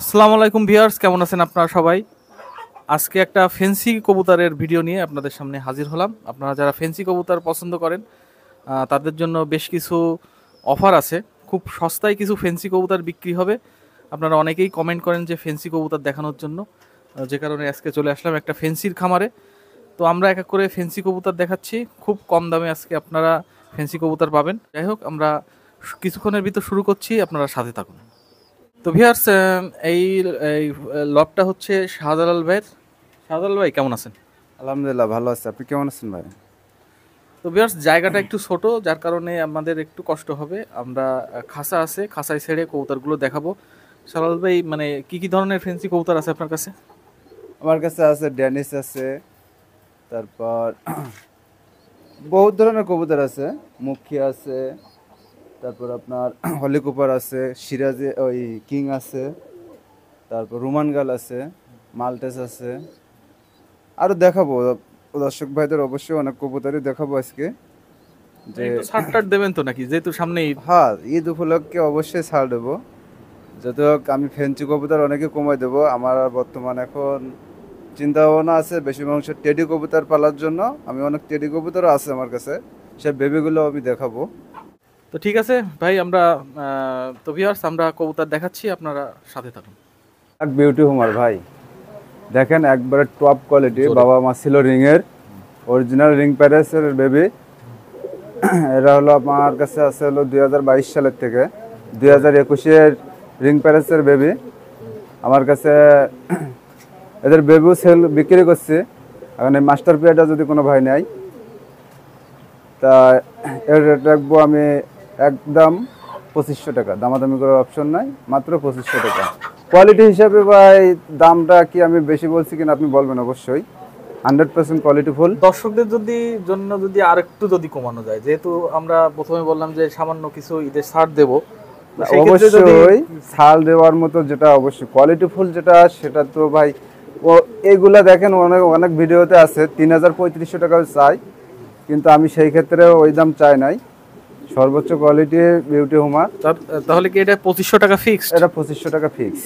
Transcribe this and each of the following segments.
আসসালামু আলাইকুম ভিউয়ার্স, কেমন আছেন আপনারা সবাই? আজকে একটা ফেন্সি কবুতরের ভিডিও নিয়ে আপনাদের সামনে হাজির হলাম। আপনারা যারা ফেন্সি কবুতর পছন্দ করেন তাদের জন্য বেশ কিছু অফার আছে। খুব সস্তায় কিছু ফেন্সি কবুতর বিক্রি হবে। আপনারা অনেকেই কমেন্ট করেন যে ফেন্সি কবুতর দেখানোর জন্য, যে কারণে আজকে চলে আসলাম একটা ফেন্সির খামারে। তো আমরা এক এক করে ফেন্সি কবুতর দেখাচ্ছি, খুব কম দামে আজকে আপনারা ফেন্সি কবুতর পাবেন। যাই হোক, আমরা কিছুক্ষণের ভিতর শুরু করছি, আপনারা সাথে থাকুন। তো ভিউয়ার্স, এই এই লবটা হচ্ছে শাহজালাল ভাইয়ের। শাহজালাল ভাই কেমন আছেন? আলহামদুলিল্লাহ ভালো আছে। আপনি কেমন আছেন ভাই? তো ভিউয়ার্স, জায়গাটা একটু ছোট, যার কারণে আমাদের একটু কষ্ট হবে। আমরা খাঁচা আছে, খাঁচায় ছেড়ে কবুতরগুলো দেখাবো। শাহজালাল ভাই, মানে কি কি ধরনের ফেন্সি কবুতর আছে আপনার কাছে? আমার কাছে আছে ড্যানিশ আছে, তারপর বহুত ধরনের কবুতর আছে। মুখী আছে, তারপর আপনার হলিকুপার আছে, সিরাজি ওই কিং আছে, তারপর রোমান গাল আছে, মাল্টেস আছে। আরও দেখাবো দর্শক ভাইদের, অবশ্যই অনেক কবুতরই দেখাবো আজকে। যে একটু ছাড় টাড় দেবেন তো নাকি, যেহেতু সামনে ঈদ? হ্যাঁ, ঈদ উপলক্ষে অবশ্যই ছাড় দেবো। যত হোক আমি ফেন্সি কবুতর অনেকে কমাই দেবো। আমার আর বর্তমান এখন চিন্তা ভাবনা আছে বেশি মাংস টেডি কবুতর পালার জন্য। আমি অনেক টেডি কবুতরও আছে আমার কাছে, সে বেবিগুলো আমি দেখাবো। তো ঠিক আছে ভাই, আমরা তো ভিউয়ার্স, আমরা কবুতর দেখাচ্ছি, আপনারা সাথে থাকুন। এক বিউটি হুমার ভাই, দেখেন একবারে টপ কোয়ালিটি। বাবা মা ছিল রিংয়ের, অরিজিনাল রিং প্যারেসের বেবি। এরা হলো আমার কাছে আছে হলো 2022 সালের থেকে 2021-এর রিং প্যারেসের বেবি আমার কাছে। এদের বেবিও সেল বিক্রি করছে। এখন এই মাস্টার পেয়ারটা যদি কোনো ভাই নেয়, তা এর রেট রাখবো আমি একদম 2500 টাকা। দামাদামি করার অপশন নাই, মাত্র 2500 টাকা। কোয়ালিটি হিসাবে ভাই দামটা কি আমি বেশি বলছি কিনা আপনি বলবেন অবশ্যই। 100% কোয়ালিটি ফুল। দর্শকদের যদি আর একটু যদি কমানো যায়, যেহেতু আমরা প্রথমে বললাম যে সামান্য কিছু ঈদের ছাড় দেবো, অবশ্যই ছাল দেওয়ার মতো যেটা অবশ্যই কোয়ালিটি ফুল যেটা, সেটা তো ভাই ও এইগুলা দেখেন অনেক অনেক ভিডিওতে আছে 3000-3500 টাকা চাই, কিন্তু আমি সেই ক্ষেত্রে ওই দাম চাই নাই। সর্বোচ্চ কোয়ালিটি বিউটি হুমার। তাহলে কি এটা 2500 টাকা ফিক্সড? এটা 2500 টাকা ফিক্স।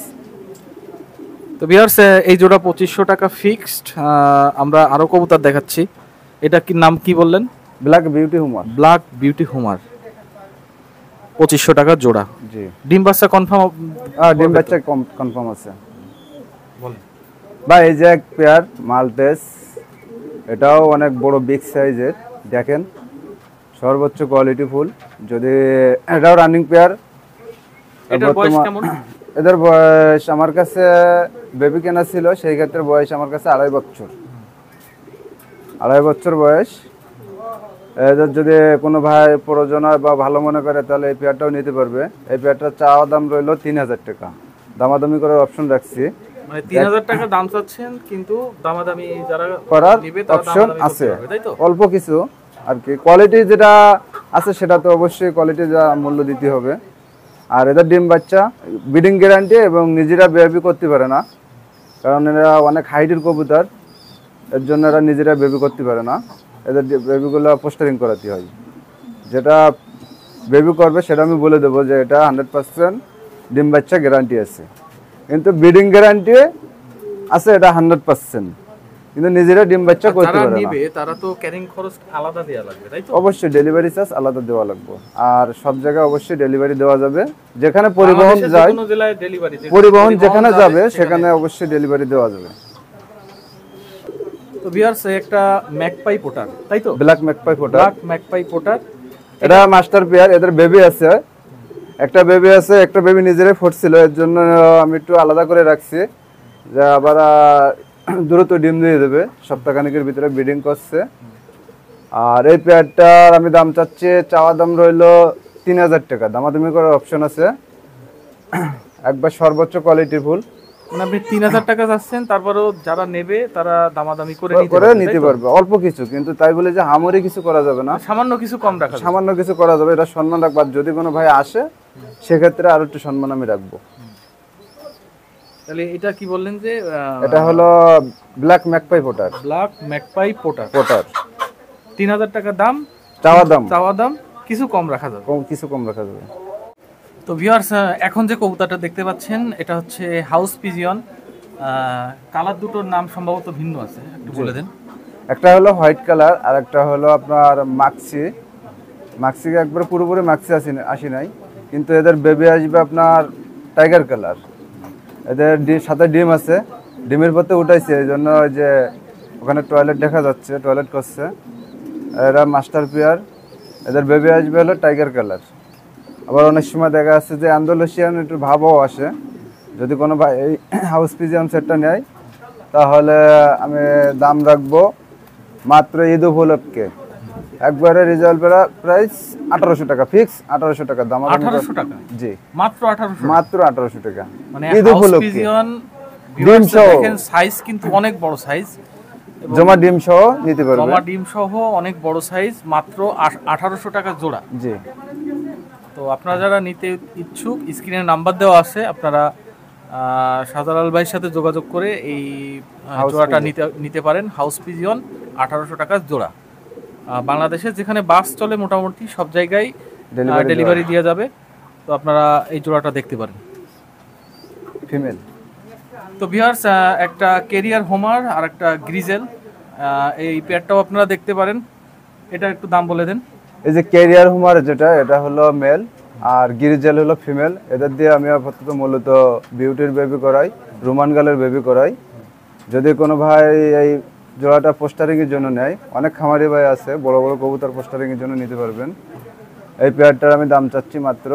তো ভিউয়ার্স, এই জোড়া 2500 টাকা ফিক্সড। আমরা আরো কবুতর দেখাচ্ছি। এটা কি নাম কি বললেন? Black beauty homer. Black beauty homer 2500 টাকা জোড়া। জি। ডিম বাচ্চা কনফার্ম? ডিম বাচ্চা কনফার্ম আছে। বলেন ভাই এই যে এক পেয়ার মাল্টেস, এটাও অনেক বড় বিগ সাইজের। দেখেন সর্বোচ্চ কোয়ালিটি ফুল। যদি এটাও রানিং পেয়ার। এটার বয়স কেমন? এদের বয়স আমার কাছে বেবি কেনা ছিল, সেই ক্ষেত্রে বয়স আমার কাছে 2.5 বছর। 2.5 বছর বয়স। এদের যদি কোনো ভাই প্রয়োজন হয় বা ভালো মনে করে, তাহলে এই পেয়ারটাও নিতে পারবে। এই পেয়ারটার চাওয়া দাম রইল 3000 টাকা। দামাদামি করার অপশন রাখছি। মানে 3000 টাকা দাম চাচ্ছেন, কিন্তু দামাদামি যারা করার নেবে তারা অপশন দামাদামি আছে, করতে পারবে, তাই তো? অল্প কিছু আর কি। কোয়ালিটি যেটা আছে সেটা তো অবশ্যই কোয়ালিটি যা মূল্য দিতে হবে। আর এদের ডিম বাচ্চা ব্রিডিং গ্যারান্টি, এবং নিজেরা বেবি করতে পারে না, কারণ এরা অনেক হাইটের কবুতর। এর জন্য এরা নিজেরা বেবি করতে পারে না। এদের বেবিগুলো পোস্টারিং করাতে হয়। যেটা বেবি করবে সেটা আমি বলে দেবো যে এটা 100% ডিম বাচ্চা গ্যারান্টি আছে, কিন্তু ব্রিডিং গ্যারান্টি আছে এটা 100%, কিন্তু নিজেরা ডিম বাচ্চা করতে পারে না। তারা তো ক্যারিং খরচ আলাদা দেয়া লাগবে, তাই তো? অবশ্যই ডেলিভারি চার্জ আলাদা দেওয়া লাগবে। আর সব জায়গায় অবশ্যই ডেলিভারি দেওয়া যাবে। যেখানে পরিবহন যায়, পরিবহন যেখানে যাবে সেখানে অবশ্যই ডেলিভারি দেওয়া যাবে। তো ভিউয়ার্স, একটা ম্যাকপাই পোটার, তাই তো? Black magpie potter. Black magpie potter, এটা মাস্টার পেয়ার। এদের বেবি আছে, একটা বেবি আছে। একটা বেবি নিজেরাই ফুটছিল, এর জন্য আমি একটু আলাদা করে রাখছি, যে আবার দ্রুত ডিম দিয়ে দেবে। সপ্তাহখানেকের ভিতরে ব্রিডিং করছে। আর এই পেয়ারটার আমি দাম চাচ্ছি, চাওয়া দাম রইল 3000 টাকা। দামাদামি করার অপশন আছে। একবার সর্বোচ্চ কোয়ালিটির ফুল। মানে আপনি 3000 টাকা চাচ্ছেন, তারপরেও যারা নেবে তারা দামাদামি করে নিতে পারবে অল্প কিছু, কিন্তু তাই বলে যে হামরি কিছু করা যাবে না। সামান্য কিছু কম রাখা, সামান্য কিছু করা যাবে। এটা সম্মান রাখবার, যদি কোনো ভাই আসে সেক্ষেত্রে আরো একটু সম্মান আমি রাখবো। তাহলে এটা কি বললেন যে এটা হলো black magpie potter. Black magpie potter. 3000 টাকা দাম, চাওয়া দাম। কিছু কম রাখা যাবে। কিছু কম রাখা যাবে। তো ভিউয়ার্স, এখন যে কবুতরটা দেখতে পাচ্ছেন এটা হচ্ছে হাউস পিজিয়ন। কালার দুটোর নাম সম্ভবত ভিন্ন আছে, একটু বলে দেন। একটা হলো হোয়াইট কালার আর একটা হলো আপনার মাক্সি। মাক্সি একবার পুরোপুরি মাক্সি আসি নাই, কিন্তু এদের বেবি আসবে আপনার টাইগার কালার। এদের সাথে ডিম আছে, ডিমের পথে উঠাইছে, এই জন্য যে ওখানে টয়লেট দেখা যাচ্ছে, টয়লেট করছে। এরা মাস্টার পেয়ার, এদের বেবি আসবে হলো টাইগার কালার। আবার অনেক সময় দেখা যাচ্ছে যে আন্দোলেশিয়ান একটু ভাবও আসে। যদি কোনো ভাই এই হাউস পিজিয়ন সেটটা নেয় তাহলে আমি দাম রাখবো মাত্র ঈদ উপলক্ষে একবারে রিজার্ভ প্রাইস 1800 টাকা, ফিক্স 1800 টাকা দাম। 1800 টাকা? জি, মাত্র 1800, মাত্র 1800 টাকা। মানে ঈদ উপলক্ষে ডিম সহ, দেখেন সাইজ কিন্তু অনেক বড় সাইজ, জমা ডিম সহ নিতে পারবে। জমা ডিম সহ অনেক বড় সাইজ, মাত্র 1800 টাকা জোড়া। জি। তো আপনারা যারা নিতে ইচ্ছুক, স্ক্রিনে নাম্বার দেওয়া আছে, আপনারা শাহজালাল ভাইয়ের সাথে যোগাযোগ করে এই জোড়াটা নিতে পারেন। হাউস পিজিয়ন 1800 টাকা জোড়া। বাংলাদেশে যেখানে বাস চলে মোটামুটি সব জায়গায় ডেলিভারি দেওয়া যাবে। তো আপনারা এই জোড়াটা দেখতে পারেন। ফিমেল। তো ভিউয়ার্স, একটা কেরিয়ার হোমার আর একটা গ্রিজেল, এই পেয়ারটাও আপনারা দেখতে পারেন। এটা একটু দাম বলে দেন। এই যে ক্যারিয়ার হোমার যেটা, এটা হলো মেল আর গিরিজেল হলো ফিমেল। এদের দিয়ে আমি আপাতত মূলত বিউটির বেবি করাই, রোমান গালের বেবি করাই। যদি কোনো ভাই এই জোড়াটা পোস্টারিংয়ের জন্য নেয়, অনেক খামারি ভাই আছে বড় বড় কবুতর পোস্টারিংয়ের জন্য নিতে পারবেন। এই পেয়ারটার আমি দাম চাচ্ছি মাত্র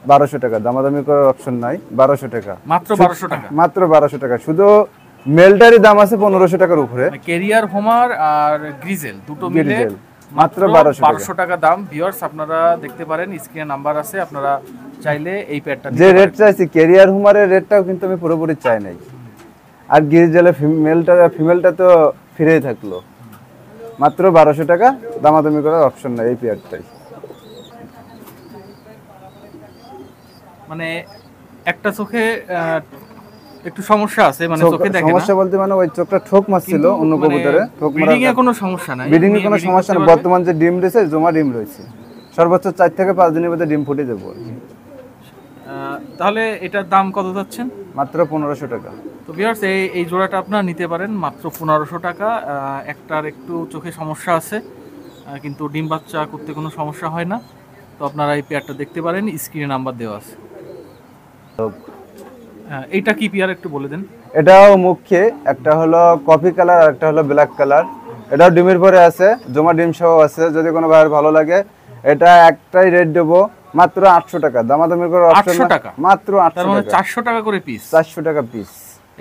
1200 টাকা, দামাদামি করার অপশন নাই। 1200 টাকা, মাত্র 1200 টাকা, মাত্র 1200 টাকা। শুধু মেলটারই দাম আছে 1500 টাকার উপরে। কেরিয়ার হোমার আর গ্রিজেল দুটো মিলে মাত্র 1200 টাকা দাম। ভিউয়ার্স, আপনারা দেখতে পারেন, স্ক্রিনে নাম্বার আছে, আপনারা চাইলে এই পেয়ারটা যে রেট চাইছি, ক্যারিয়ার হুমারের রেটটাও কিন্তু আমি পুরোপুরি চাই নাই। আর গিরিজেলের ফিমেলটা তো ফিরেই থাকলো। মাত্র 1200 টাকা, দামাদামি করার অপশন নাই এই পেয়ারটাই। মানে একটা চোখে একটু সমস্যা আছে, মানে চোখে দেখে না। সমস্যা বলতে মানে ওই চোখটা ঠোক মারছিল অন্য কবুতরে। ঠোক মারা, ব্রিডিং এ কোনো সমস্যা নাই, ব্রিডিং এ কোনো সমস্যা না। বর্তমান যে ডিম রয়েছে, জমা ডিম রয়েছে, সর্বোচ্চ 4 থেকে 5 দিনের মধ্যে ডিম ফুটে যাবে। তাহলে এটার দাম কত যাচ্ছেন? মাত্র 1500 টাকা। তো ভিউয়ার্স, এই জোড়াটা আপনারা নিতে পারেন মাত্র 1500 টাকা। একটার একটু চোখে সমস্যা আছে, কিন্তু ডিম বাচ্চা করতে কোনো সমস্যা হয় না। তো আপনারা এই পেয়ারটা দেখতে পারেন, স্ক্রিনে নাম্বার দেওয়া আছে। এইটা কি পেয়ার একটু বলে দেন। এটাও মুখ্যে, একটা হলো কফি কালার আর একটা হলো ব্ল্যাক কালার। এটাও ডিমের পরে আছে, জমা ডিম সহ আছে। যদি কোনো ভাইয়ের ভালো লাগে, এটা একটাই রেট দেবো মাত্র 800 টাকা, দামাদামি করে 800 টাকা, মাত্র 800 তার মানে টাকা। 400 টাকা করে পিস। 400 টাকা পিস।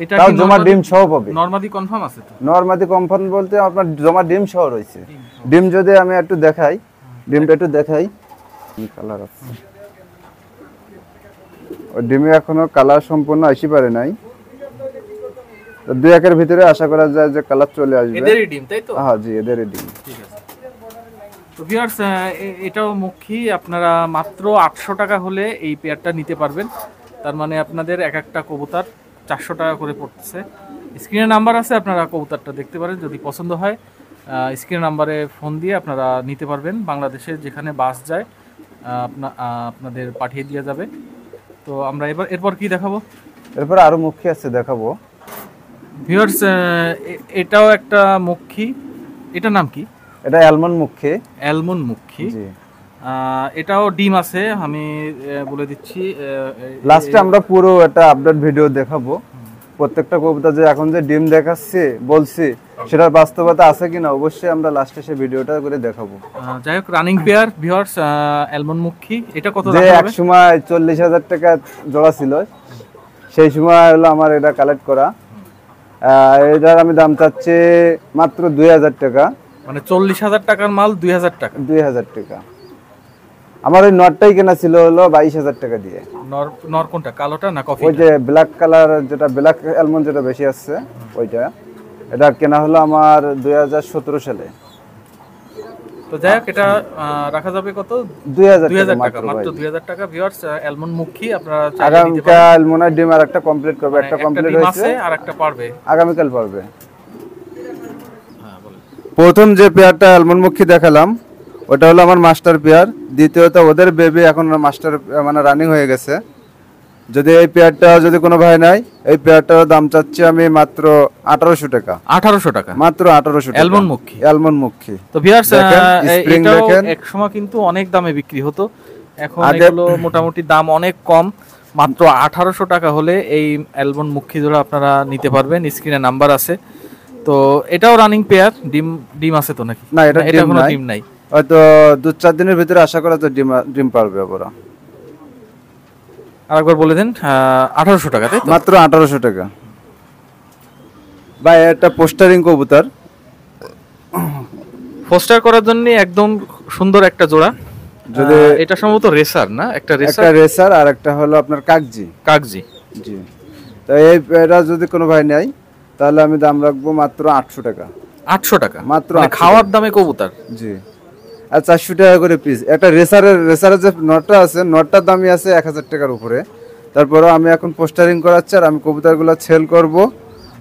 এটা তাও কি জমা ডিম সহ পাবে? নরমাদি কনফার্ম আছে তো? নরমাদি কনফার্ম বলতে আপনার জমা ডিম সহ রয়েছে। ডিম যদি আমি একটু দেখাই, ডিমটা একটু দেখাই, কালার আছে। ওই ডিমে এখনো কালার সম্পূর্ণ আসি পারে নাই, তো 2-1 ভিতরে আশা করা যায় যে কালার চলে আসবে। এদেরই ডিম, তাই তো? হ্যাঁ জি, এদেরই ডিম। ঠিক আছে। তো ভিউয়ার্স, এটাও মুখী, আপনারা মাত্র 800 টাকা হলে এই পেয়ারটা নিতে পারবেন। তার মানে আপনাদের এক একটা কবুতর 400 টাকা করে পড়তেছে। স্ক্রিনে নাম্বার আছে, আপনারা কবুতরটা দেখতে পারেন। যদি পছন্দ হয়, স্ক্রিনে নাম্বারে ফোন দিয়ে আপনারা নিতে পারবেন। বাংলাদেশে যেখানে বাস যায় আপনাদের পাঠিয়ে দেওয়া যাবে। তো আমরা এরপর কি দেখাবো? এরপর আরো মুখী আছে, দেখাবো। ভিউয়ার্স, এটাও একটা মুখী। এটার নাম কি? এটা অ্যালমন্ড মুখী। অ্যালমন্ড মুখী, জি। এটাও ডিম আছে, আমি বলে দিচ্ছি। লাস্টে আমরা পুরো একটা আপডেট ভিডিও দেখাবো। প্রত্যেকটা কবুতর যে এখন যে ডিম দেখাচ্ছি বলছি, সেটার বাস্তবতা আছে কিনা অবশ্যই আমরা লাস্টে সেই ভিডিওটা করে দেখাবো। যাই হোক, রানিং পেয়ার ভিউয়ার্স, অ্যালমন্ড মুখী। এটা কত যে এক সময় 40,000 টাকা জোড়া ছিল, সেই সময় হলো আমার এটা কালেক্ট করা। এটার আমি দাম চাচ্ছি মাত্র 2000 টাকা। মানে 40,000 টাকার মাল 2000 টাকা? 2000 টাকা। আমার ওই নটটাই কেনা ছিল হলো 22,000 টাকা দিয়ে। নর কোনটা, কালোটা না কফি? ওই যে ব্ল্যাক কালার, যেটা ব্ল্যাক অ্যালমন্ড যেটা বেশি আসছে ওইটা। এটা কেনা হলো আমার 2017 সালে। তো যাই হোক, এটা রাখা যাবে কত? 2000 টাকা, মাত্র 2000 টাকা। ভিউয়ার্স, অ্যালমন্ড মুখী আপনারা আগামীকাল মনে হয় ডিম আর একটা কমপ্লিট করবে। একটা কমপ্লিট হয়েছে, আর একটা পারবে আগামীকাল পারবে। হ্যাঁ বলেন। প্রথম যে পেয়ারটা অ্যালমন্ড মুখী দেখালাম, ওটা হলো আমার মাস্টার পেয়ার, দ্বিতীয়ত ওদের বেবি এখন মাস্টার মানে রানিং হয়ে গেছে। যদি এই পেয়ারটা যদি কোনো ভাই নাই, এই পেয়ারটার দাম চাচ্ছি আমি মাত্র 1800 টাকা। 1800 টাকা মাত্র 1800 টাকা। অ্যালমন্ড মুখী। অ্যালমন্ড মুখী। তো ভিউয়ার্স স্প্রিং এটাও দেখেন, এক সময় কিন্তু অনেক দামে বিক্রি হতো, এখন এগুলো মোটামুটি দাম অনেক কম, মাত্র 1800 টাকা হলে এই অ্যালমন্ড মুখী জোড়া আপনারা নিতে পারবেন। স্ক্রিনে নাম্বার আছে। তো এটাও রানিং পেয়ার, ডিম আছে তো নাকি? না, এটা কোনো ডিম নাই, হয়তো 2-4 দিনের ভিতরে আশা করা তো ডিম পারবে ওরা। আরেকবার বলে দেন। 1800 টাকা, তাই তো? মাত্র 1800 টাকা ভাই। এটা পোস্টারিং কবুতর, পোস্টার করার জন্য একদম সুন্দর একটা জোড়া। যদি এটা সম্ভবত রেসার না, একটা রেসার আর একটা হলো আপনার কাকজি। জি। তো এটা যদি কোনো ভাই নেয় তাহলে আমি দাম রাখবো মাত্র 800 টাকা। 800 টাকা মাত্র, খাওয়ার দামে কবুতর। জি। আর 400 টাকা করে পিস। একটা রেসারের যে নটটা আছে, নটটার দামই আছে 1000 টাকার উপরে। তারপরেও আমি এখন পোস্টারিং করাচ্ছি আর আমি কবুতরগুলো সেল করব।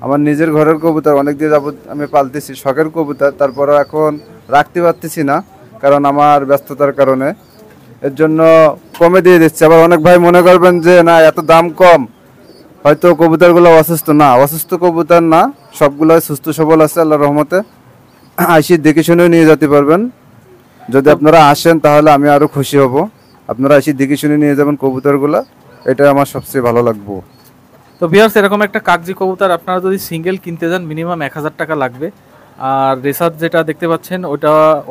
আমার নিজের ঘরের কবুতর, অনেক দিন যাবত আমি পালতেছি, শখের কবুতর। তারপরেও এখন রাখতে পারতেছি না কারণ আমার ব্যস্ততার কারণে, এর জন্য কমে দিয়ে দিচ্ছি। আবার অনেক ভাই মনে করবেন যে না এত দাম কম, হয়তো কবুতরগুলো অসুস্থ। না, অসুস্থ কবুতর না, সবগুলো সুস্থ সবল আছে আল্লাহর রহমতে। আইসি দেখে শুনেও নিয়ে যেতে পারবেন। যদি আপনারা আসেন তাহলে আমি আরো খুশি হব। আপনারা এসে দেখে শুনে নিয়ে যাবেন কবুতরগুলো, এটা আমার সবচেয়ে ভালো লাগবে। তো ভিউয়ার্স এরকম একটা কাগজি কবুতর আপনারা যদি সিঙ্গেল কিনতে যান মিনিমাম 1000 টাকা লাগবে। আর রেসার যেটা দেখতে পাচ্ছেন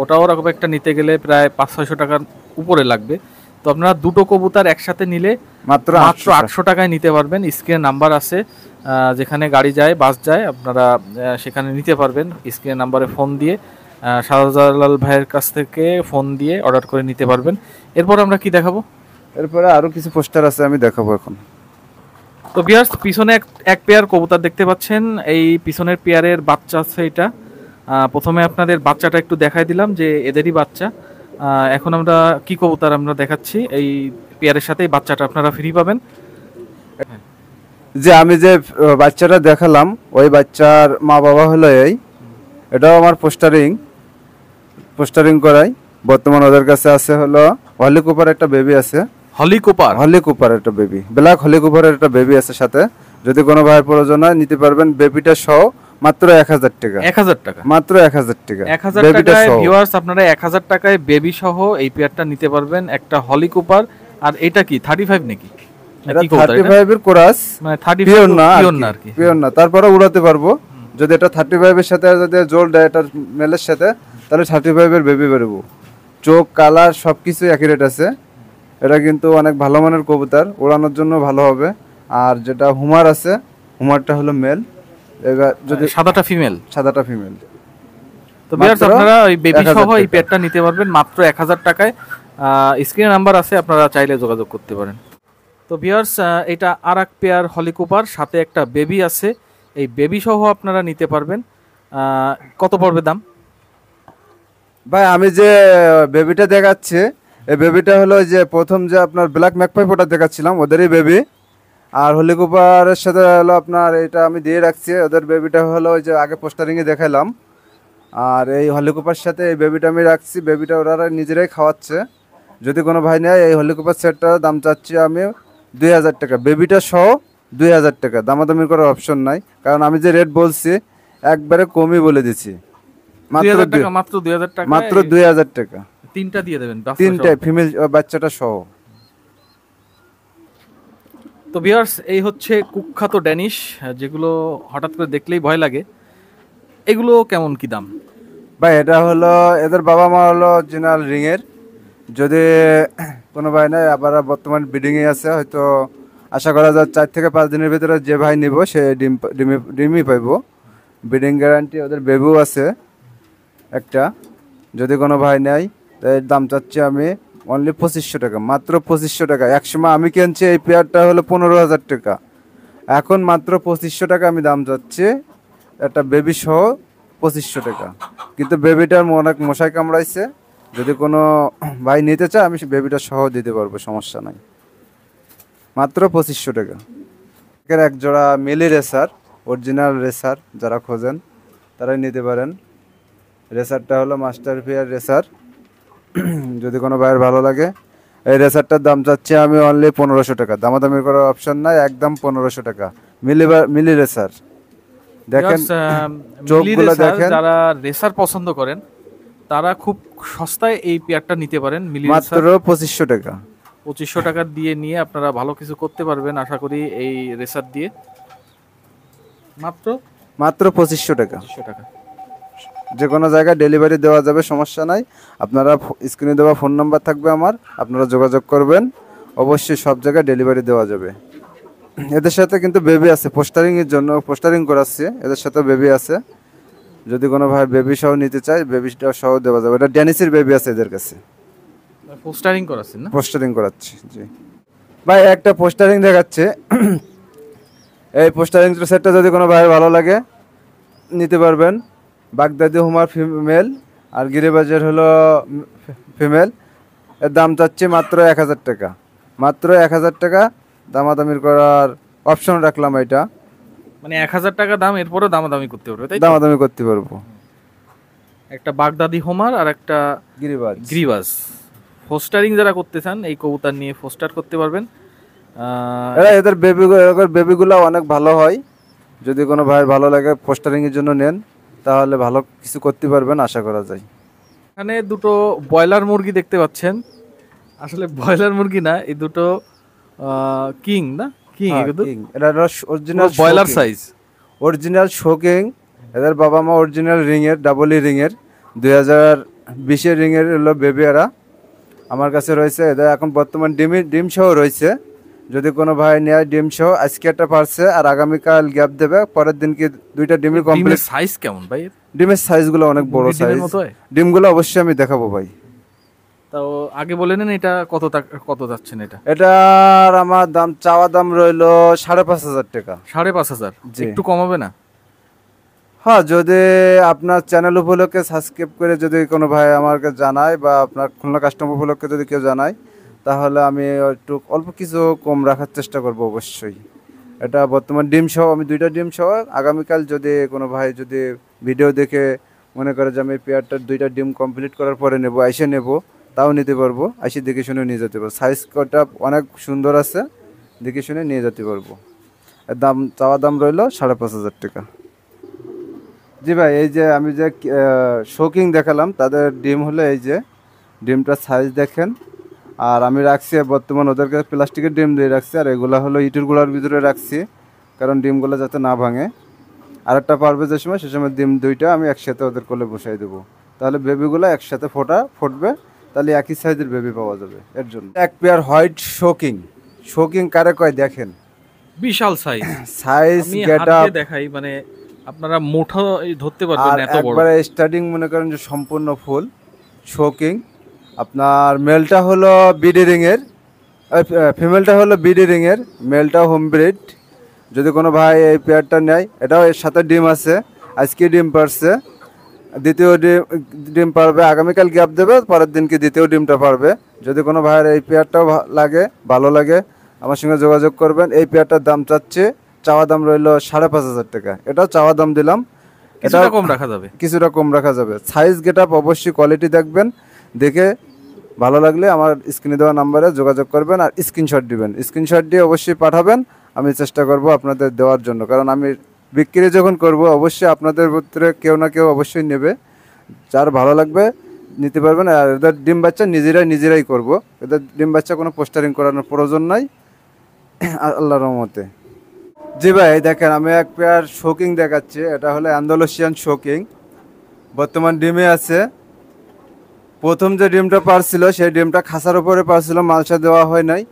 ওটাও ওরকম একটা নিতে গেলে প্রায় 500-600 টাকার উপরে লাগবে। তো আপনারা দুটো কবুতর একসাথে নিলে মাত্র 800 টাকায় নিতে পারবেন। স্ক্রিনে নাম্বার আছে, যেখানে গাড়ি যায়, বাস যায়, আপনারা সেখানে নিতে পারবেন। স্ক্রিনে নাম্বারে ফোন দিয়ে শাহজালাল ভাইয়ের কাছ থেকে ফোন দিয়ে অর্ডার করে নিতে পারবেন। এরপর আমরা কি দেখাবো? এরপরে আরো কিছু পোস্টার আছে, আমি দেখাবো এখন। তো ভিউয়ার্স পিছনে এক পেয়ার কবুতর দেখতে পাচ্ছেন। এই পিছনের পেয়ারের বাচ্চা আছে এটা। প্রথমে আপনাদের বাচ্চাটা একটু দেখাই দিলাম যে এদেরই বাচ্চা। এখন আমরা কি কবুতর আমরা দেখাচ্ছি, এই পেয়ারের সাথে বাচ্চাটা আপনারা ফ্রি পাবেন। যে আমি যে বাচ্চাটা দেখালাম ওই বাচ্চার মা বাবা হলো এটাও আমার পোস্টারিং করাই। বর্তমান ওদের কাছে আছে হলো হলিকুপার একটা বেবি আছে। হলিকুপার একটা বেবি, ব্ল্যাক হলিকুপারের একটা বেবি আছে সাথে। যদি কোনো ভাইয়ের প্রয়োজন হয় নিতে পারবেন। বেবিটা সহ মাত্র 1000 টাকা। 1000 টাকা, মাত্র 1000 টাকা। 1000 টাকায় ভিউয়ার্স আপনারা 1000 টাকায় বেবি সহ এই পেয়ারটা নিতে পারবেন। একটা হলিকুপার। আর এটা কি 35 নাকি? এটা 35 এর কোরাস, মানে 35 পিওর না আর কি, পিওর না। তারপরে উড়াতে পারবো যদি এটা 35 এর সাথে যদি জোল দেয় এটা মেলের সাথে, তাহলে 35 এর বেবি বেরোবো। চোখ, কালার সবকিছু অ্যাকুরেট আছে। এটা কিন্তু অনেক ভালো মানের কবুতর, ওড়ানোর জন্য ভালো হবে। আর যেটা হুমার আছে, হুমারটা হলো মেল, এবার যদি সাদাটা ফিমেল। তো ভিউয়ার্স আপনারা ওই বেবি সহ এই পেয়ারটা নিতে পারবেন মাত্র 1000 টাকায়। স্ক্রিনে নাম্বার আছে, আপনারা চাইলে যোগাযোগ করতে পারেন। তো ভিউয়ার্স এটা আরেক পেয়ার হলিকুপার, সাথে একটা বেবি আছে। এই বেবি সহ আপনারা নিতে পারবেন। কত পড়বে দাম? ভাই আমি যে বেবিটা দেখাচ্ছি, এই বেবিটা হলো যে প্রথম যে আপনার ব্ল্যাক ম্যাকপাই ফোটা দেখাচ্ছিলাম ওদেরই বেবি। আর হলিকুপারের সাথে হলো আপনার এটা আমি দিয়ে রাখছি। ওদের বেবিটা হলো ওই যে আগে পোস্টারিংয়ে দেখালাম। আর এই হলিকুপার সাথে এই বেবিটা আমি রাখছি। বেবিটা ওরা নিজেরাই খাওয়াচ্ছে। যদি কোনো ভাই নেয় এই হলিকুপার সেটটার দাম চাচ্ছি আমি 2000 টাকা। বেবিটা সহ 2000 টাকা, দামাদামি করার অপশন নাই। কারণ আমি যে রেট বলছি একবারে কমই বলে দিচ্ছি। মাত্র 2000 টাকা, মাত্র 2000 টাকা। তিনটা দিয়ে দেবেন, তিনটা ফিমেল বাচ্চাটা সহ। তো ভিউয়ার্স এই হচ্ছে কুখ্যাত ড্যানিশ, যেগুলো হঠাৎ করে দেখলেই ভয় লাগে। এগুলো কেমন কি দাম? ভাই এটা হলো এদের বাবা মা হলো অরিজিনাল রিংয়ের। যদি কোনো ভাই নেয়, আবার বর্তমান ব্রিডিংয়ে আছে, হয়তো আশা করা যায় 4 থেকে 5 দিনের ভিতরে যে ভাই নিব সে ডিমই পাইব। Breeding guarantee. ওদের বেবিও আছে একটা। যদি কোনো ভাই নেয় এর দাম চাচ্ছি আমি অনলি 2500 টাকা, মাত্র 2500 টাকা। একসময় আমি কিনছি এই পেয়ারটা হলো 15,000 টাকা, এখন মাত্র 2500 টাকা আমি দাম চাচ্ছি। একটা বেবি সহ 2500 টাকা। কিন্তু বেবিটার অনেক মশাই কামড়াইছে, যদি কোনো ভাই নিতে চায় আমি বেবিটা সহ দিতে পারবো, সমস্যা নাই। মাত্র 2500 টাকা। এক জোড়া মিলি রেসার, অরিজিনাল রেসার যারা খোঁজেন তারাই নিতে পারেন। রেসারটা হলো মাস্টার পেয়ার রেসার। যদি কোনো ভাইয়ের ভালো লাগে, এই রেসারটার দাম চাচ্ছি আমি অনলি 1500 টাকা, দামাদামি করার অপশন নাই, একদম 1500 টাকা। মিলি রেসার দেখেন, চোখগুলো দেখেন। যারা রেসার পছন্দ করেন তারা খুব সস্তায় এই পেয়ারটা নিতে পারেন। মিলি মাত্র 2500 টাকা। 2500 টাকা দিয়ে নিয়ে আপনারা ভালো কিছু করতে পারবেন আশা করি এই রেসার দিয়ে। মাত্র 2500 টাকা। 2500 টাকা। যে কোনো জায়গায় ডেলিভারি দেওয়া যাবে, সমস্যা নাই। আপনারা স্ক্রিনে দেওয়া ফোন নাম্বার থাকবে আমার, আপনারা যোগাযোগ করবেন, অবশ্যই সব জায়গায় ডেলিভারি দেওয়া যাবে। এদের সাথে কিন্তু বেবি আছে, পোস্টারিংয়ের জন্য পোস্টারিং করাচ্ছে, এদের সাথে বেবি আছে। যদি কোনো ভাই বেবি সহ নিতে চায়, বেবিটা সহ দেওয়া যাবে। এটা ড্যানিসের বেবি আছে এদের কাছে, পোস্টারিং করাচ্ছেন না? পোস্টারিং করাচ্ছি জি ভাই। একটা পোস্টারিং দেখাচ্ছে, এই পোস্টারিং সেটটা যদি কোনো ভাই ভালো লাগে নিতে পারবেন। বাগদাদি হুমার ফিমেল আর গিরিবাজের হলো ফিমেল। এর দাম চাচ্ছি মাত্র 1000 টাকা, মাত্র 1000 টাকা। দামাদামির করার অপশন রাখলাম এটা, মানে 1000 টাকা দাম, এরপরে দামাদামি করতে পারবে, তাই তো? দামাদামি করতে পারবো। একটা বাগদাদি হোমার আর একটা গ্রিবাজ পোস্টারিং যারা করতে চান এই কবুতর নিয়ে পোস্টার করতে পারবেন। এদের বেবিগুলো অনেক ভালো হয়। যদি কোনো ভাইয়ের ভালো লাগে পোস্টারিংয়ের জন্য নেন, তাহলে ভালো কিছু করতে পারবেন আশা করা যায়। এখানে দুটো ব্রয়লার মুরগি দেখতে পাচ্ছেন, আসলে ব্রয়লার মুরগি না, এই দুটো কিং না, কিং এটা original broiler size, original shocking. এদের বাবা মা অরিজিনাল রিংয়ের, ডাবলি রিংয়ের, 2020-এর রিংয়ের হলো বেবি। এরা আমার কাছে রয়েছে, এদের এখন বর্তমান ডিম সহ রয়েছে। যদি কোনো ভাই নেয় ডিম সহ, আজকে একটা পারছে আর আগামীকাল গ্যাপ দেবে, পরের দিনকে দুইটা ডিমই কমপ্লিট। সাইজ কেমন ভাই? ডিমের সাইজগুলো অনেক বড় সাইজ, ডিমগুলো অবশ্যই আমি দেখাবো ভাই। তাও আগে বলে নেন এটা কত যাচ্ছেন? এটার আমার দাম, চাওয়া দাম রইলো 5500 টাকা। 5500? একটু কমাবে না? হ্যাঁ, যদি আপনার চ্যানেল উপলক্ষে সাবস্ক্রাইব করে যদি কোনো ভাই আমাকে জানায়, বা আপনার খুলনা কাস্টমার উপলক্ষে যদি কেউ জানায়, তাহলে আমি একটু অল্প কিছু কম রাখার চেষ্টা করব অবশ্যই। এটা বর্তমান ডিম সহ, আমি দুইটা ডিম সহ। আগামীকাল যদি কোনো ভাই যদি ভিডিও দেখে মনে করে যে আমি পেয়ারটার দুইটা ডিম কমপ্লিট করার পরে নেব, আইসে নেব, তাও নিতে পারবো। আইসে দেখে শুনে নিয়ে যেতে পারবো। সাইজ কটা অনেক সুন্দর আছে, দেখে শুনে নিয়ে যেতে পারবো। এর দাম, চাওয়া দাম রইলো 5500 টাকা। জি ভাই, এই যে আমি যে শোকিং দেখালাম, তাদের ডিম হলো এই যে, ডিমটার সাইজ দেখেন। আর আমি রাখছি বর্তমান ওদেরকে প্লাস্টিকের ডিম দিয়ে রাখছি, আর এগুলো হলো ইটের গুঁড়ার ভিতরে রাখছি, কারণ ডিমগুলো যাতে না ভাঙে। আর একটা পারবে যে সময়, সে সময় ডিম দুইটা আমি একসাথে ওদের কোলে বসাই দেবো, তাহলে বেবিগুলো একসাথে ফুটবে, তাহলে একই সাইজের বেবি পাওয়া যাবে। এর জন্য এক পেয়ার হোয়াইট শোকিং কারে কয় দেখেন, বিশাল সাইজ গেটআপ দেখাই, মানে আপনারা মুঠো ধরতে পারবেন এত বড়। একবারে স্টার্টিং মনে করেন যে সম্পূর্ণ ফুল শোকিং। আপনার মেলটা হলো বিডি রিংয়ের, ফিমেলটা হলো বিডি রিংয়ের, মেলটা হোম ব্রিড। যদি কোনো ভাই এই পেয়ারটা নেয়, এটাও এর সাথে ডিম আছে, আজকে ডিম পারছে, দ্বিতীয় ডিম পারবে, আগামীকাল গ্যাপ দেবে, পরের দিনকে দ্বিতীয় ডিমটা পারবে। যদি কোনো ভাইয়ের এই পেয়ারটাও ভালো লাগে, আমার সঙ্গে যোগাযোগ করবেন। এই পেয়ারটার দাম চাচ্ছে, চাওয়া দাম রইলো 5500 টাকা। এটাও চাওয়া দাম দিলাম, কিছুটা কম রাখা যাবে, কিছুটা কম রাখা যাবে। সাইজ গেটআপ অবশ্যই কোয়ালিটি দেখবেন, দেখে ভালো লাগলে আমার স্ক্রিনে দেওয়া নাম্বারে যোগাযোগ করবেন, আর স্ক্রিনশট দিবেন। স্ক্রিনশট দিয়ে অবশ্যই পাঠাবেন, আমি চেষ্টা করব আপনাদের দেওয়ার জন্য। কারণ আমি বিক্রি যখন করব, অবশ্যই আপনাদের ভিতরে কেউ না কেউ অবশ্যই নেবে, যার ভালো লাগবে নিতে পারবেন। আর এদের ডিম বাচ্চা নিজেরাই করব, এদের ডিম বাচ্চা কোনো পোস্টারিং করানোর প্রয়োজন নাই, আল্লাহর রহমতে। জি ভাই, দেখেন আমি এক পেয়ার শোকিং দেখাচ্ছি। এটা হলো আন্দালুসিয়ান শোকিং, বর্তমান ডিমে আছে। প্রথম যে ডিমটা পারছিল, সেই ডিমটা খাসার উপরে পারছিল, মালসা দেওয়া হয় নাই।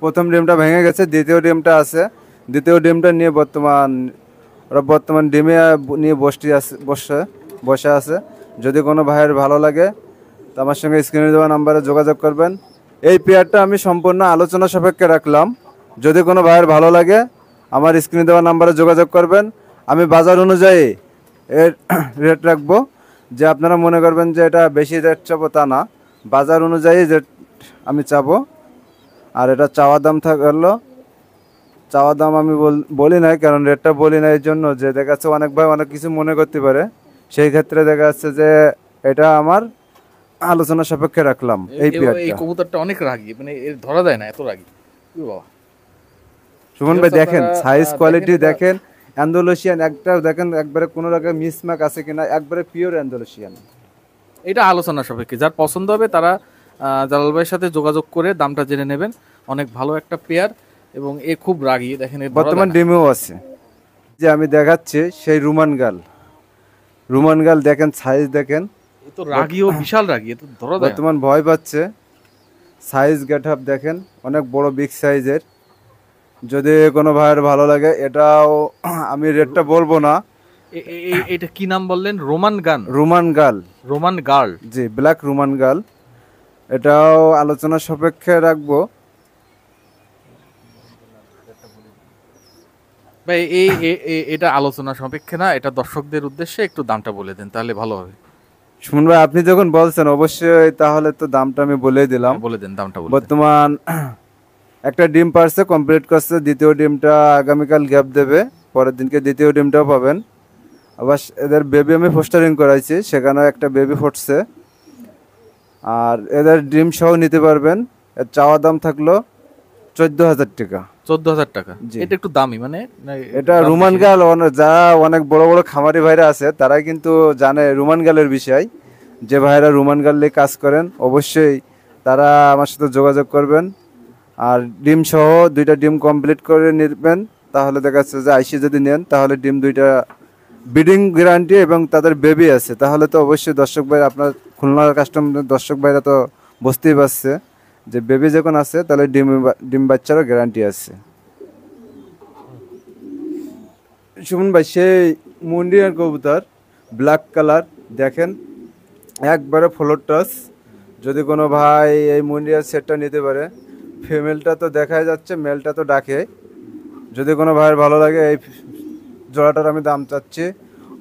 প্রথম ডিমটা ভেঙে গেছে, দ্বিতীয় ডিমটা আছে। দ্বিতীয় ডিমটা নিয়ে বর্তমান ডিমে নিয়ে বসে আছে। যদি কোনো ভাইয়ের ভালো লাগে, তো আমার সঙ্গে স্ক্রিনে দেওয়া নাম্বারে যোগাযোগ করবেন। এই পেয়ারটা আমি সম্পূর্ণ আলোচনা সাপেক্ষে রাখলাম। যদি কোনো ভাইয়ের ভালো লাগে, আমার স্ক্রিনে দেওয়া নাম্বারে যোগাযোগ করবেন। আমি বাজার অনুযায়ী এর রেট রাখবো, যে আপনারা মনে করবেন যে এটা বেশি রেট চাবো তা না, বাজার অনুযায়ী রেট আমি চাবো। আর এটা চাওয়া দাম থাকলো, চাওয়া দাম আমি বলি নাই, কারণ রেটটা বলি না এই জন্য যে দেখা যাচ্ছে অনেক ভাই অনেক কিছু মনে করতে পারে। সেই ক্ষেত্রে দেখা যাচ্ছে যে এটা আমার আলোচনা সাপেক্ষে রাখলাম এই এই পেয়ারটা। কবুতরটা অনেক রাগী, মানে এর ধরা যায় না, এত রাগী। কি বাবা, সুমন ভাই দেখেন আপনারা, সাইজ কোয়ালিটি এটা- দেখেন, অ্যান্ডালুসিয়ান একটাও দেখেন একবারে কোনো রকম মিসম্যাক আছে কিনা, একবারে পিওর অ্যান্ডালুসিয়ান। এটা আলোচনা সাপেক্ষে, যার পছন্দ হবে তারা জালাল ভাইয়ের সাথে যোগাযোগ করে দামটা জেনে নেবেন। অনেক ভালো একটা পেয়ার, এবং এ খুব রাগী, দেখেন এর ধরা বর্তমান যায় না। ডিমেও আছে। যে আমি দেখাচ্ছি সেই রুমান গাল, রুমান গাল দেখেন সাইজ দেখেন, এ তো রাগী, ও বিশাল রাগী, এ তো ধরা যায় না। বর্তমান ভয় পাচ্ছে। সাইজ গেট আপ দেখেন অনেক বড় বিগ সাইজের। যদি কোনো ভাইয়ের ভালো লাগে, এটাও আমি রেটটা বলবো না। এটা কি নাম বললেন? রোমান গান, রুমান গাল, রোমান গার্ল। জি ব্ল্যাক রুমান গাল, এটাও আলোচনা সাপেক্ষে রাখবো। ভাই এটা আলোচনা সাপেক্ষে না, এটা দর্শকদের উদ্দেশ্যে একটু দামটা বলে দেন, তাহলে ভালো হবে। শুনুন ভাই, আপনি যখন বলছেন অবশ্যই তাহলে তো দামটা আমি বলে দিলাম। বলে দেন দামটা, বলে দেন। বর্তমান একটা ডিম পারছে, কমপ্লিট করছে, দ্বিতীয় ডিমটা আগামীকাল গ্যাপ দেবে, পরের দিনকে দ্বিতীয় ডিমটাও পাবেন। আবার এদের বেবি আমি ফোস্টারিং করাইছি, সেখানেও একটা বেবি ফুটছে। আর এদের ডিম সহ নিতে পারবেন। এর চাওয়া দাম থাকলো 14,000 টাকা। 14,000 টাকা? জি। এটা একটু দামি, মানে এটা দাম রোমান বেশি। গাল, যা অনেক বড় বড় খামারি ভাইরা আছে তারা কিন্তু জানে রোমান গালের বিষয়। যে ভাইরা রোমান গাল নিয়ে কাজ করেন অবশ্যই তারা আমার সাথে যোগাযোগ করবেন। আর ডিম সহ দুইটা ডিম কমপ্লিট করে নেবেন, তাহলে দেখা যাচ্ছে যে আইসি যদি নেন তাহলে ডিম দুইটা ব্রিডিং গ্যারান্টি এবং তাদের বেবি আছে, তাহলে তো অবশ্যই দর্শক ভাই, আপনার খুলনার কাস্টমার দর্শক ভাইরা তো বুঝতেই পারছে যে বেবি যখন আছে তাহলে ডিম বাচ্চারও গ্যারান্টি আছে। সুমন ভাই সেই মুন্ডিয়ার কবুতর, ব্ল্যাক কালার দেখেন, একবারে ফ্লোর টাচ। যদি কোনো ভাই এই মুন্ডিয়ার সেটটা নিতে পারে, ফিমেলটা তো দেখাই যাচ্ছে, মেলটা তো ডাকে। যদি কোনো ভাইয়ের ভালো লাগে, এই জোড়াটার আমি দাম চাচ্ছি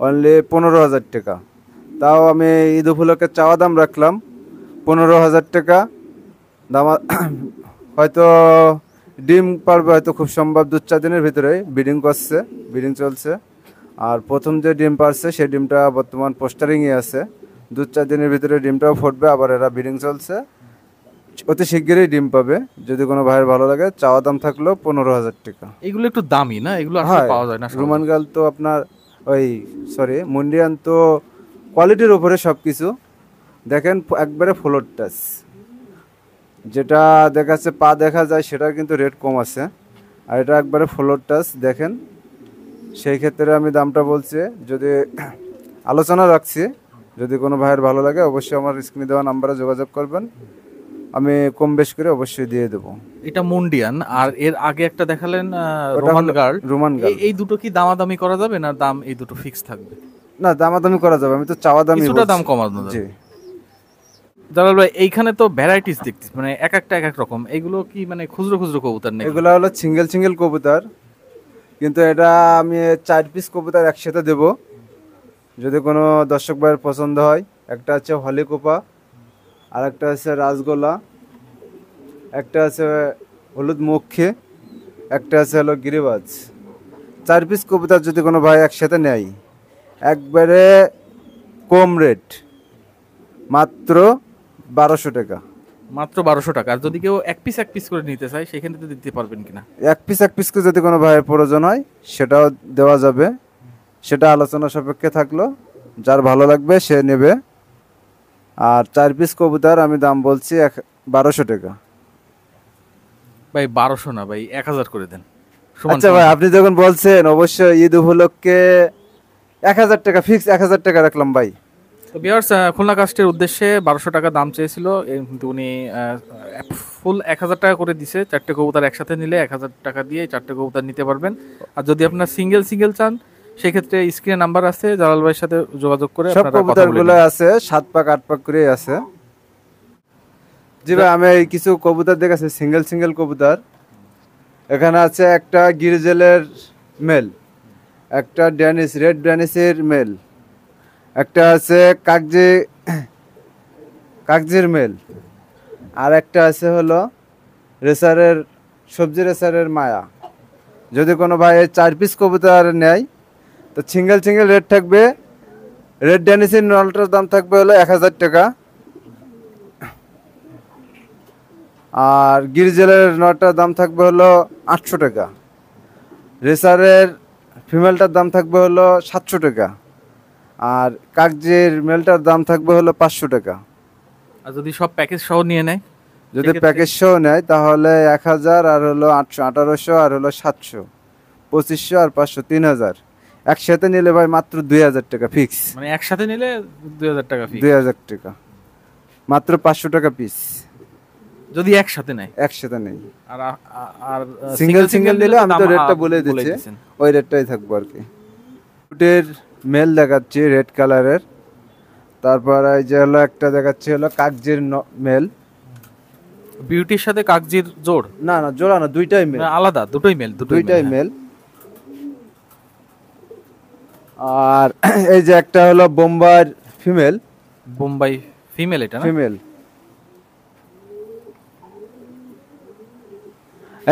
অনলি 15,000 টাকা। তাও আমি ঈদ উপলক্ষে চাওয়া দাম রাখলাম 15,000 টাকা। দাম হয়তো ডিম পারবে, হয়তো খুব সম্ভব 2-4 দিনের ভিতরে ব্রিডিং চলছে। আর প্রথম যে ডিম পারছে সেই ডিমটা বর্তমান পোস্টারিংয়ে আছে, 2-4 দিনের ভিতরে ডিমটাও ফুটবে। আবার এরা ব্রিডিং চলছে, অতি শিগগিরই ডিম পাবে। যদি কোনো ভাইয়ের ভালো লাগে, চাওয়া দাম থাকলো 15,000 টাকা। এগুলো একটু দামি না, এগুলো আসলে হ্যাঁ, পাওয়া যায় না সহজে। রোমান গাল তো আপনার মুন্ডিয়ান তো কোয়ালিটির উপরে সব কিছু। দেখেন একবারে ফ্লোর টাচ, যেটা দেখাচ্ছে পা দেখা যায় সেটার কিন্তু রেট কম আছে। আর এটা একবারে ফ্লোর টাচ দেখেন। সেই ক্ষেত্রে আমি দামটা বলছি, যদি আলোচনা রাখছি, যদি কোনো ভাইয়ের ভালো লাগে অবশ্যই আমার স্ক্রিনে দেওয়া নাম্বারে যোগাযোগ করবেন, আমি কম বেশ করে অবশ্যই দিয়ে দেবো। এটা মুন্ডিয়ান, আর এর আগে একটা দেখালেন ওটা রোমান হলো গার্ল। Roman girl. এই দুটো কি দামাদামি করা যাবে, না দাম এই দুটো ফিক্স থাকবে? না, দামাদামি করা যাবে, আমি তো চাওয়া দামই কিছুটা বলছি। দাম কমানো যাবে। জি। জালাল ভাই, এইখানে তো ভ্যারাইটিস দেখতেছি, মানে এক একটা এক এক রকম। এগুলো কি মানে খুচরো খুচরো কবুতর নেই? এগুলো হলো সিঙ্গেল কবুতর, কিন্তু এটা আমি 4 পিস কবুতর একসাথে দেব। যদি কোনো দর্শক ভাইয়ের পছন্দ হয়, একটা আছে হলিকোপা, আর একটা আছে রাজগোলা, একটা আছে হলুদ মক্ষী, একটা আছে হলো গিরিবাজ। 4 পিস কবুতর যদি কোনো ভাই একসাথে নেয়, একবারে কম রেট, মাত্র 1200 টাকা। মাত্র 1200 টাকা। আর যদি কেউ এক পিস করে নিতে চায়, সেখানে তো দিতে পারবেন কিনা? এক পিসকে যদি কোনো ভাইয়ের প্রয়োজন হয় সেটাও দেওয়া যাবে, সেটা আলোচনা সাপেক্ষে থাকলো। যার ভালো লাগবে সে নেবে। আর 4 পিস কবুতর আমি দাম বলছি 1200 টাকা। ভাই 1200 না ভাই, 1000 করে দেন। সমান আচ্ছা ভাই, আপনি যখন বলছেন অবশ্যই ঈদ উপলক্ষে 1000 টাকা ফিক্স, 1000 টাকা রাখলাম ভাই। তো ভিউয়ার্স, খুলনা কাস্টের উদ্দেশ্যে 1200 টাকা দাম চেয়েছিল, কিন্তু উনি ফুল 1000 টাকা করে দিছে। 4টে কবুতর একসাথে নিলে 1000 টাকা দিয়ে 4টে কবুতর নিতে পারবেন। আর যদি আপনার সিঙ্গেল চান, সেক্ষেত্রে স্ক্রিনে নাম্বার আছে, জালাল ভাইয়ের সাথে যোগাযোগ করে সব আপনারা কথা কবুতর বলে গুলো নিন। আছে 7 পাক 8 পাক করে আছে। জি ভাই, আমি এই কিছু কবুতর দেখাচ্ছি, সিঙ্গেল কবুতর। এখানে আছে একটা গিরিজেলের মেল, একটা রেড ড্যানিসের মেল, একটা আছে কাগজির মেল, আর একটা আছে হলো সবজি রেসারের মায়া। যদি কোনো ভাই 4 পিস কবুতর নেয়, তো সিঙ্গেল রেট থাকবে। রেড ড্যানিসের নলটার দাম থাকবে হলো 1000 টাকা। আর গিরিজেলের নটার দাম থাকবে হলো 800 টাকা। রেসারের ফিমেলটার দাম থাকবে হলো 700 টাকা। আর কাগজের মেলটার দাম থাকবে হলো 500 টাকা। আর যদি সব প্যাকেজ সহ নিয়ে নেয়, যদি সেক্ষেত্রে? প্যাকেজ সহ নেয় তাহলে 1000 আর হলো 800, 1800 আর হলো 700, 2500 আর 500, 3000। একসাথে নিলে ভাই মাত্র 2000 টাকা ফিক্স। মানে একসাথে নিলে 2000 টাকা ফি, 2000 টাকা, মাত্র 500 টাকা পিস যদি একসাথে নেয়। একসাথে নেই। আর আর সিঙ্গেল সিঙ্গেল নিলে আমি তো দাম রেটটা বলে দিচ্ছি, দিচ্ছেন। ওই রেটটাই থাকবো আর কি। বুটের মেল দেখাচ্ছি রেড কালারের। তারপর এই যে হলো একটা দেখাচ্ছি হলো কাগজের মেল। বিউটির সাথে কাগজির জোড়? না না, জোড়া না, দুইটাই মেল। না, আলাদা, দুটোই মেল, দুইটাই হ্যাঁ। মেল। আর এই যে একটা হলো বোম্বার ফিমেল। বোম্বাই ফিমেল, এটা না? ফিমেল।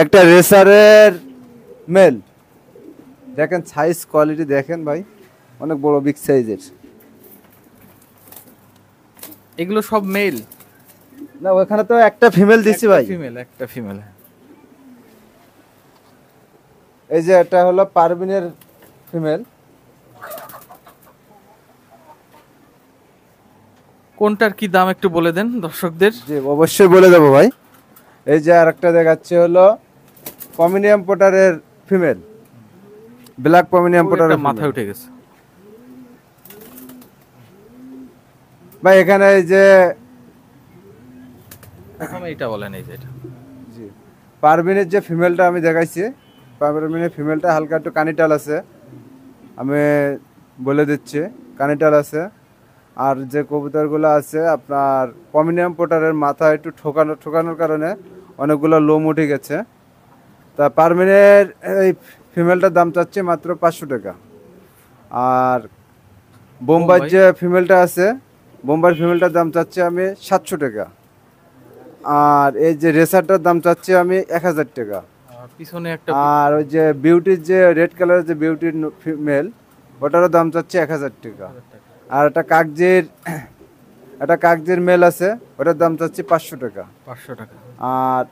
একটা রেসারের মেল। দেখেন সাইজ কোয়ালিটি দেখেন ভাই, অনেক বড় বিগ সাইজের। এগুলো সব মেল? না, ওখানে তো একটা ফিমেল দিছি ভাই। ফিমেল, একটা ফিমেল। এই যে এটা হলো পারভিনের ফিমেল। কোনটার কি দাম একটু বলে দেন দর্শকদের। জি অবশ্যই বলে দেবো ভাই। এই যে আরেকটা দেখাচ্ছে হলো পমিনিয়াম পোটারের ফিমেল, ব্ল্যাক পমিনিয়াম পোটারের মাথায় উঠে গেছে ভাই। এখানে এই যে প্রথমে এটা বলেন, এই যে এটা। জি পারভিনের যে ফিমেলটা আমি দেখাইছি, পারভিনের ফিমেলটা হালকা একটু কানিটাল আছে, আমি বলে দিচ্ছি কানিটাল আছে। আর যে কবুতরগুলো আছে আপনার পমিনিয়াম পোটারের মাথা একটু ঠোকানোর কারণে অনেকগুলো লোম উঠে গেছে। তা পারভিনের এই ফিমেলটার দাম চাচ্ছে মাত্র 500 টাকা। আর বোম্বাই যে ফিমেলটা আছে, বোম্বাই ফিমেলটার দাম চাচ্ছি আমি 700 টাকা। আর এই যে রেসারটার দাম চাচ্ছি আমি 1000 টাকা। পিছনে একটা, আর ওই যে বিউটির যে রেড কালারের যে বিউটির ফিমেল, ওটারও দাম চাচ্ছি 1000 টাকা। আর একটা কাগজের মেল আছে, ওটার দাম চাচ্ছি 500 টাকা। 500 টাকা। আর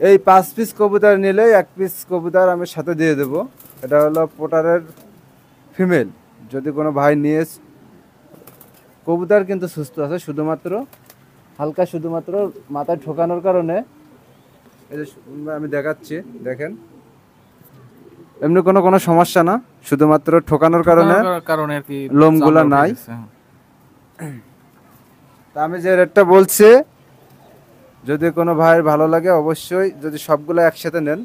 এই 5 পিস কবুতর নিলে 1 পিস কবুতর আমি সাথে দিয়ে দেব। এটা হলো পোটারের ফিমেল। যদি কোনো ভাই নিয়ে, কবুতর কিন্তু সুস্থ আছে, শুধুমাত্র হালকা শুধুমাত্র মাথায় ঠোকানোর কারণে। এই যে আমি দেখাচ্ছি, দেখেন এমনি কোনো সমস্যা না, শুধুমাত্র ঠোকানোর কারণে আর কি লোমগুলা নাই। তা আমি যে রেটটা বলছি, যদি কোনো ভাইয়ের ভালো লাগে অবশ্যই, যদি সবগুলো একসাথে নেন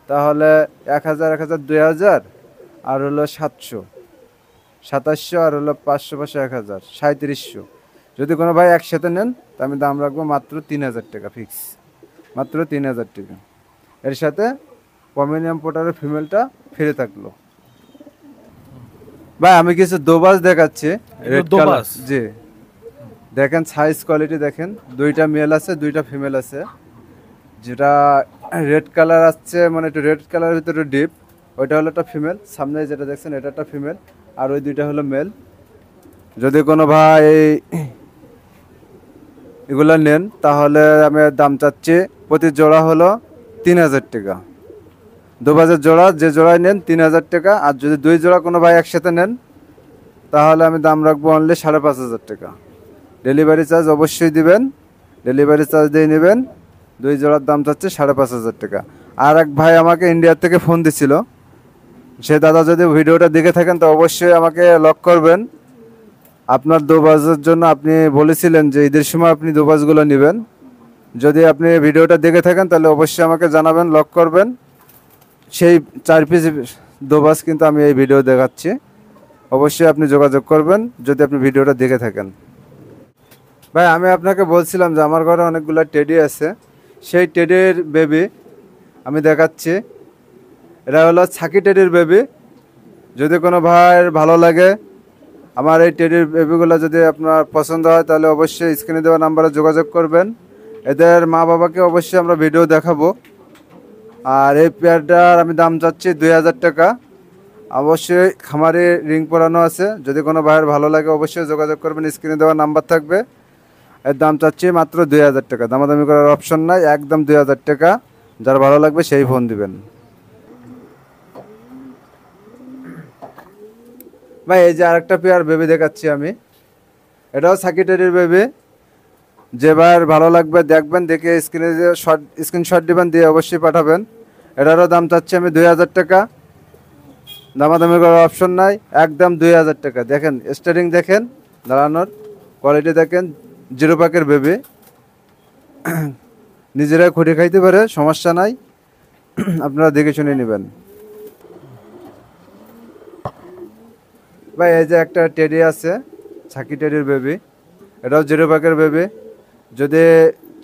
তাহলে 1000, 1000, 2000 আর হলো 700, 2700 আর হলো 500, 500, 1000, 3700। যদি কোনো ভাই একসাথে নেন তা আমি দাম রাখবো মাত্র 3000 টাকা ফিক্স, মাত্র 3000 টাকা। এর সাথে পমিনিয়াম পোটারের ফিমেলটা ফিরে থাকলো। ভাই আমি কিছু দোবাজ দেখাচ্ছি রেড কালার। জি দেখেন সাইজ কোয়ালিটি দেখেন, দুইটা মেল আছে, দুইটা ফিমেল আছে। যেটা রেড কালার আসছে, মানে একটু রেড কালারের ভিতরে ডিপ, ওইটা হলো একটা ফিমেল। সামনে যেটা দেখছেন এটা একটা ফিমেল, আর ওই দুইটা হলো মেল। যদি কোনো ভাই এগুলো নেন তাহলে আমি দাম চাচ্ছি প্রতি জোড়া হলো 3000 টাকা। দোবাজের জোড়া, যে জোড়ায় নেন 3000 টাকা। আর যদি 2 জোড়া কোনো ভাই একসাথে নেন তাহলে আমি দাম রাখবো অনলি 5500 টাকা। ডেলিভারি চার্জ অবশ্যই দিবেন, ডেলিভারি চার্জ দিয়ে নেবেন। 2 জোড়ার দাম চাচ্ছে 5500 টাকা। আর এক ভাই আমাকে ইন্ডিয়া থেকে ফোন দিছিল, সে দাদা যদি ভিডিওটা দেখে থাকেন তো অবশ্যই আমাকে লক করবেন। আপনার দোবাজের জন্য আপনি বলেছিলেন যে ঈদের সময় আপনি দোবাজগুলো নেবেন। যদি আপনি ভিডিওটা দেখে থাকেন তাহলে অবশ্যই আমাকে জানাবেন, লক করবেন। সেই 4 পিস দোবাজ কিন্তু আমি এই ভিডিও দেখাচ্ছি, অবশ্যই আপনি যোগাযোগ করবেন যদি আপনি ভিডিওটা দেখে থাকেন। ভাই আমি আপনাকে বলছিলাম যে আমার ঘরে অনেকগুলো টেডি আছে, সেই টেডির বেবি আমি দেখাচ্ছি। এটা হলো ছাকি টেডির বেবি। যদি কোনো ভাইয়ের ভালো লাগে আমার এই টেডির বেবিগুলো যদি আপনার পছন্দ হয় তাহলে অবশ্যই স্ক্রিনে দেওয়া নাম্বারে যোগাযোগ করবেন। এদের মা বাবাকে অবশ্যই আমরা ভিডিও দেখাবো। আর এই পেয়ারটার আমি দাম চাচ্ছি 2000 টাকা। অবশ্যই খামারে রিং পরানো আছে, যদি কোনো ভাইয়ের ভালো লাগে অবশ্যই যোগাযোগ করবেন, স্ক্রিনে দেওয়া নাম্বার থাকবে। এর দাম চাচ্ছি মাত্র 2000 টাকা, দামাদামি করার অপশন নাই, একদম 2000 টাকা। যার ভালো লাগবে সেই ফোন দিবেন। ভাই এই যে আরেকটা পেয়ার বেবি দেখাচ্ছি আমি, এটাও সাকিটেরির বেবি। যেবার ভালো লাগবে দেখবেন, দেখে স্ক্রিনশট দিবেন, দিয়ে অবশ্যই পাঠাবেন। এটারও দাম চাচ্ছি আমি 2000 টাকা, দামাদামি করার অপশন নাই, একদম 2000 টাকা। দেখেন স্টারিং দেখেন, দাঁড়ানোর কোয়ালিটি দেখেন, জিরো প্যাকের বেবি, নিজেরা খুঁটে খাইতে পারে, সমস্যা নাই, আপনারা দেখে শুনে নেবেন। ভাই এই যে একটা টেডি আছে, ছাকি টেডির বেবি, এটাও জিরো প্যাকের বেবি। যদি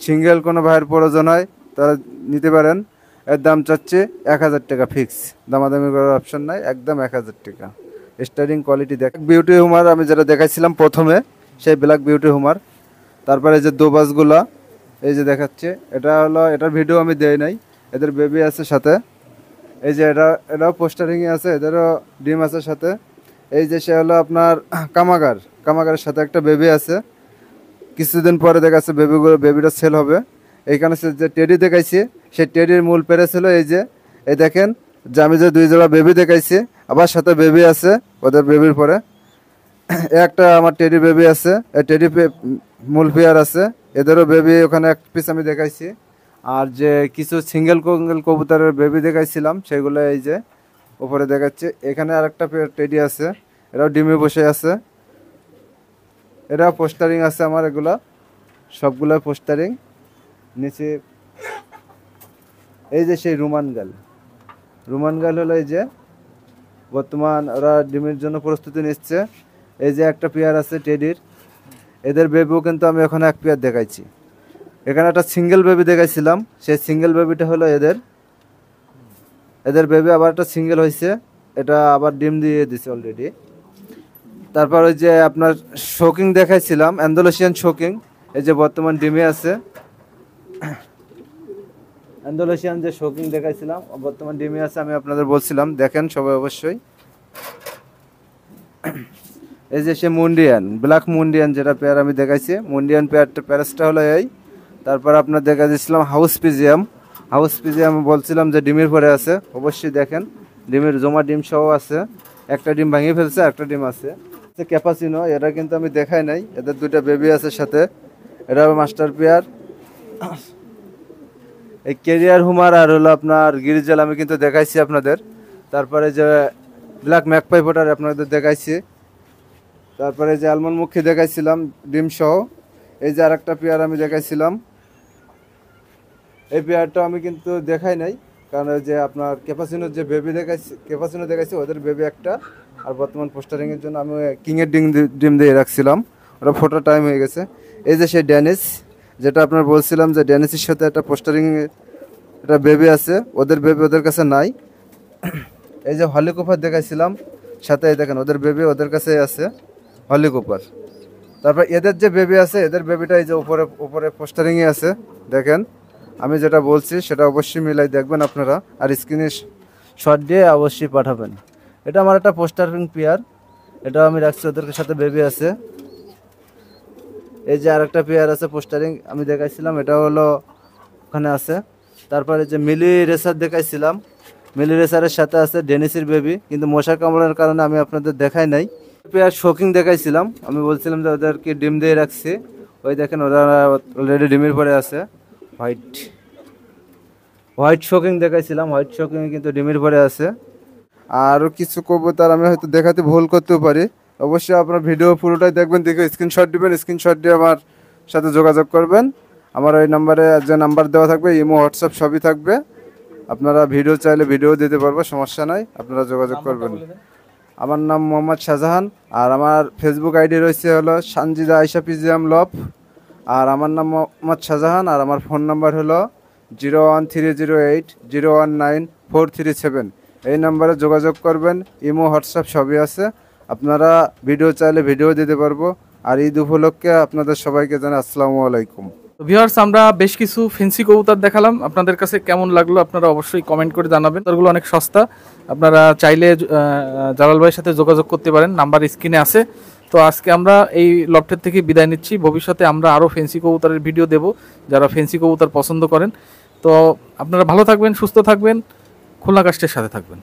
সিঙ্গেল কোনো ভাইয়ের প্রয়োজন হয় তারা নিতে পারেন। এর দাম চাচ্ছে 1000 টাকা ফিক্স, দামাদামি করার অপশন নাই, একদম 1000 টাকা। স্টারিং কোয়ালিটি দেখ। বিউটি হুমার আমি যেটা দেখাইছিলাম প্রথমে, সেই ব্ল্যাক বিউটি হুমার। তারপরে এই যে দোবাসগুলা এই যে দেখাচ্ছে, এটা হলো, এটার ভিডিও আমি দেই নাই, এদের বেবি আছে সাথে। এই যে এটাও পোস্টারিংয়ে আছে, এদেরও ডিম আছে সাথে। এই যে সে হলো আপনার কামাগারের সাথে একটা বেবি আছে। কিছুদিন পরে দেখাচ্ছে বেবিটা সেল হবে। এইখানে যে টেডি দেখাইছে, সেই টেডির মূল পেরে ছিল এই যে, এই দেখেন যে আমি যে 2 জোড়া বেবি দেখাইছি, আবার সাথে বেবি আছে ওদের বেবির পরে। একটা আমার টেডি বেবি আছে, এই টেডি মূল পেয়ার আছে, এদেরও বেবি ওখানে এক পিস আমি দেখাইছি। আর যে কিছু সিঙ্গেল কবুতরের বেবি দেখাইছিলাম সেগুলো এই যে উপরে দেখাচ্ছে। এখানে আরেকটা পেয়ার টেডি আছে, এরাও ডিমে বসে আছে, এরা পোস্টারিং আছে আমার, এগুলা সবগুলো পোস্টারিং। নিচে এই যে সেই রোমান গাল হলো এই যে বর্তমান ওরা ডিমের জন্য প্রস্তুতি নিচ্ছে। এই যে একটা পেয়ার আছে টেডির, এদের বেবিও কিন্তু আমি ওখানে এক পেয়ার দেখাইছি। এখানে একটা সিঙ্গেল বেবি দেখাইছিলাম, সেই সিঙ্গেল বেবিটা হলো এদের বেবি। আবার একটা সিঙ্গেল হয়েছে, এটা আবার ডিম দিয়ে দিছে অলরেডি। তারপর ওই যে আপনার শোকিং দেখাইছিলাম, অ্যান্ডালুসিয়ান শোকিং, এই যে বর্তমান ডিমে আছে। অ্যান্ডালুসিয়ান যে শোকিং দেখাইছিলাম বর্তমান ডিমে আছে, আমি আপনাদের বলছিলাম, দেখেন সবাই অবশ্যই। এই যে সে মুন্ডিয়ান, ব্ল্যাক মুন্ডিয়ান যেটা পেয়ার আমি দেখাইছি, মুন্ডিয়ান প্যারেসটা হলো এই। তারপর আপনার দেখা দিয়েছিলাম হাউস পিজিয়াম বলছিলাম যে ডিমের পরে আছে, অবশ্যই দেখেন ডিমের জমা ডিম সহ আছে। একটা ডিম ভাঙিয়ে ফেলছে, একটা ডিম আছে। ক্যাপাচিনো, এটা কিন্তু আমি দেখাই নাই, এদের 2টা বেবি আছে সাথে, এটা মাস্টার পেয়ার। এই কেরিয়ার হুমার আর হলো আপনার গিরিজাল আমি কিন্তু দেখাইছি আপনাদের। তারপরে যে ব্ল্যাক ম্যাকপাই ফোটার আপনাদের দেখাইছি। তারপরে যে আলমন্ড মুখী দেখাইছিলাম ডিম সহ। এই যে আরেকটা পেয়ার আমি দেখাইছিলাম, এই পেয়ারটা আমি কিন্তু দেখাই নাই, কারণ যে আপনার ক্যাপাচিনোর যে বেবি দেখাইছি ওদের বেবি একটা। আর বর্তমান পোস্টারিংয়ের জন্য আমি কিংয়ের ডিম দিয়ে রাখছিলাম, ওরা ফোটার টাইম হয়ে গেছে। এই যে সেই ড্যানিশ, যেটা আপনার বলছিলাম যে ড্যানিশের সাথে একটা পোস্টারিং একটা বেবি আছে, ওদের বেবি ওদের কাছে নাই। এই যে হলিকপার দেখাইছিলাম সাথে, এই দেখেন ওদের বেবি ওদের কাছে আছে, হলিকপার। তারপর এদের যে বেবি আছে, এদের বেবিটা এই যে উপরে পোস্টারিংয়ে আছে, দেখেন। আমি যেটা বলছি সেটা অবশ্যই মিলাই দেখবেন আপনারা, আর স্ক্রিনে শট দিয়ে অবশ্যই পাঠাবেন। এটা আমার একটা পোস্টারিং পেয়ার, এটা আমি রাখছি, ওদের সাথে বেবি আছে। এই যে আরেকটা পেয়ার আছে পোস্টারিং আমি দেখাইছিলাম, এটা হলো ওখানে আছে। তারপরে যে মিলি রেসার দেখাইছিলাম, মিলি রেসারের সাথে আছে ডেনিসের বেবি, কিন্তু মশা কামড়ানোর কারণে আমি আপনাদের দেখাই নাই। পেয়ার শোকিং দেখাইছিলাম, আমি বলছিলাম যে ওদেরকে ডিম দিয়ে রাখছি, ওই দেখেন ওরা অলরেডি ডিমের পরে আছে। হোয়াইট শোকিং দেখাইছিলাম, হোয়াইট শোকিং কিন্তু ডিমের পরে আছে। আরও কিছু কবুতর আমি হয়তো দেখাতে ভুল করতেও পারি, অবশ্যই আপনার ভিডিও পুরোটাই দেখবেন, দেখে স্ক্রিনশট দিবেন, স্ক্রিনশট দিয়ে আমার সাথে যোগাযোগ করবেন। আমার ওই নাম্বারে যে নাম্বার দেওয়া থাকবে, ইমো হোয়াটসঅ্যাপ সবই থাকবে, আপনারা ভিডিও চাইলে ভিডিও দিতে পারবো, সমস্যা নাই, আপনারা যোগাযোগ করবেন। আমার নাম মোহাম্মদ শাহজাহান, আর আমার ফেসবুক আইডি রয়েছে হলো সানজিদা আয়শা পিজিএম লভ। আর আমার নাম মোহাম্মদ শাহজাহান, আর আমার ফোন নাম্বার হলো 01308019437। এই নাম্বারে যোগাযোগ করবেন, ইমো হোয়াটসঅ্যাপ সবই আছে, আপনারা ভিডিও চাইলে ভিডিও দিতে পারবো। আর ঈদ উপলক্ষে আপনাদের সবাইকে জানাই আসসালামু আলাইকুম। ভিউয়ার্স, আমরা বেশ কিছু ফেন্সি কবুতর দেখালাম, আপনাদের কাছে কেমন লাগলো আপনারা অবশ্যই কমেন্ট করে জানাবেন। কবুতরগুলো অনেক সস্তা, আপনারা চাইলে জালাল ভাইয়ের সাথে যোগাযোগ করতে পারেন, নাম্বার স্ক্রিনে আছে। তো আজকে আমরা এই লফটের থেকে বিদায় নিচ্ছি। ভবিষ্যতে আমরা আরও ফেন্সি কবুতরের ভিডিও দেব যারা ফেন্সি কবুতর পছন্দ করেন। তো আপনারা ভালো থাকবেন, সুস্থ থাকবেন, খুলনা কাস্টের সাথে থাকবেন।